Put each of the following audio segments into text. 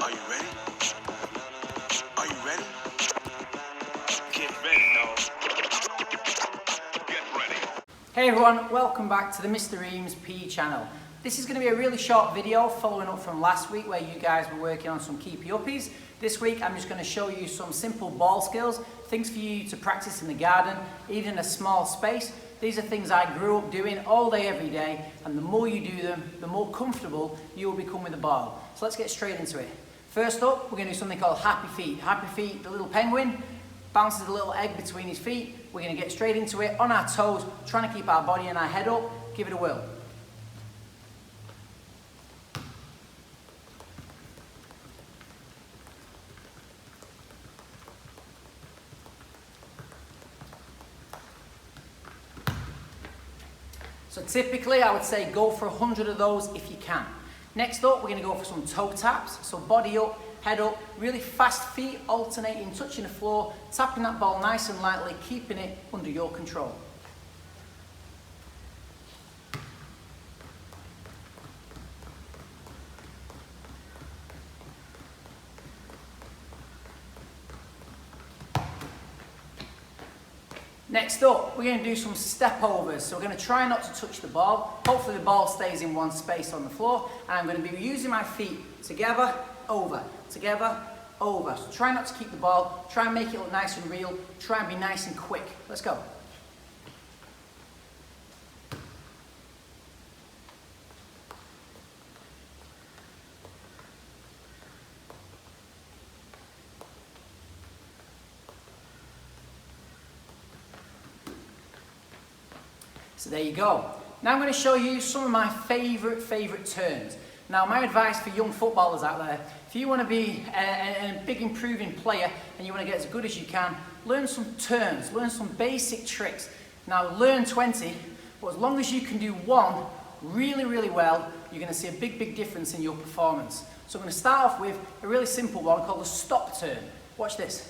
Are you ready? Are you ready? Get ready, dog. Get ready. Hey everyone, welcome back to the Mr. Eames PE channel. This is going to be a really short video following up from last week where you guys were working on some keepy uppies. This week I'm just going to show you some simple ball skills, things for you to practice in the garden, even in a small space. These are things I grew up doing all day, every day, and the more you do them, the more comfortable you will become with the ball. So let's get straight into it. First up, we're going to do something called happy feet. Happy feet, the little penguin bounces a little egg between his feet. We're going to get straight into it on our toes, trying to keep our body and our head up. Give it a whirl. So typically I would say go for 100 of those if you can. Next up, we're going to go for some toe taps. So body up, head up, really fast feet, alternating, touching the floor, tapping that ball nice and lightly, keeping it under your control. Next up, we're going to do some step overs. So we're going to try not to touch the ball. Hopefully the ball stays in one space on the floor. And I'm going to be using my feet together, over, together, over. So try not to keep the ball. Try and make it look nice and real. Try and be nice and quick. Let's go. So there you go. Now I'm going to show you some of my favourite turns. Now my advice for young footballers out there, if you want to be a big improving player and you want to get as good as you can, learn some turns, learn some basic tricks. Now learn 20, but as long as you can do one really well, you're going to see a big difference in your performance. So I'm going to start off with a really simple one called the stop turn. Watch this.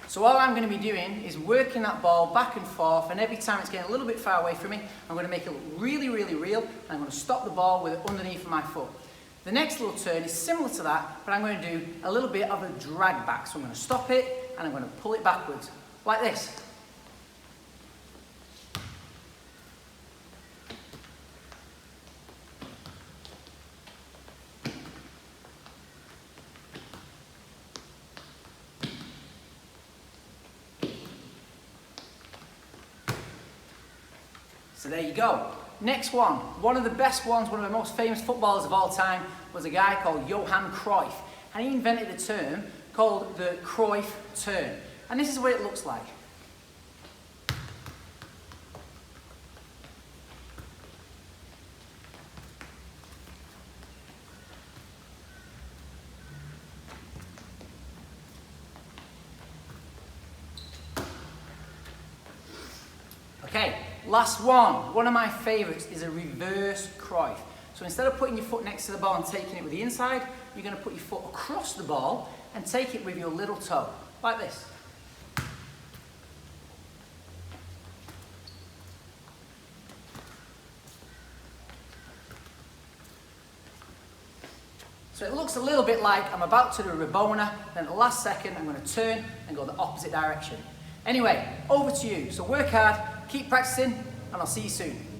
So all I'm going to be doing is working that ball back and forth, and every time it's getting a little bit far away from me, I'm going to make it look really real, and I'm going to stop the ball with it underneath of my foot. The next little turn is similar to that, but I'm going to do a little bit of a drag back. So I'm going to stop it, and I'm going to pull it backwards, like this. So there you go. Next one of the best ones, one of the most famous footballers of all time was a guy called Johan Cruyff. And he invented a term called the Cruyff turn. And this is what it looks like. Okay, last one of my favourites is a reverse Cruyff. So instead of putting your foot next to the ball and taking it with the inside, you're going to put your foot across the ball and take it with your little toe, like this. So it looks a little bit like I'm about to do a Rabona, then at the last second I'm going to turn and go the opposite direction. Anyway, over to you. So work hard, keep practicing, and I'll see you soon.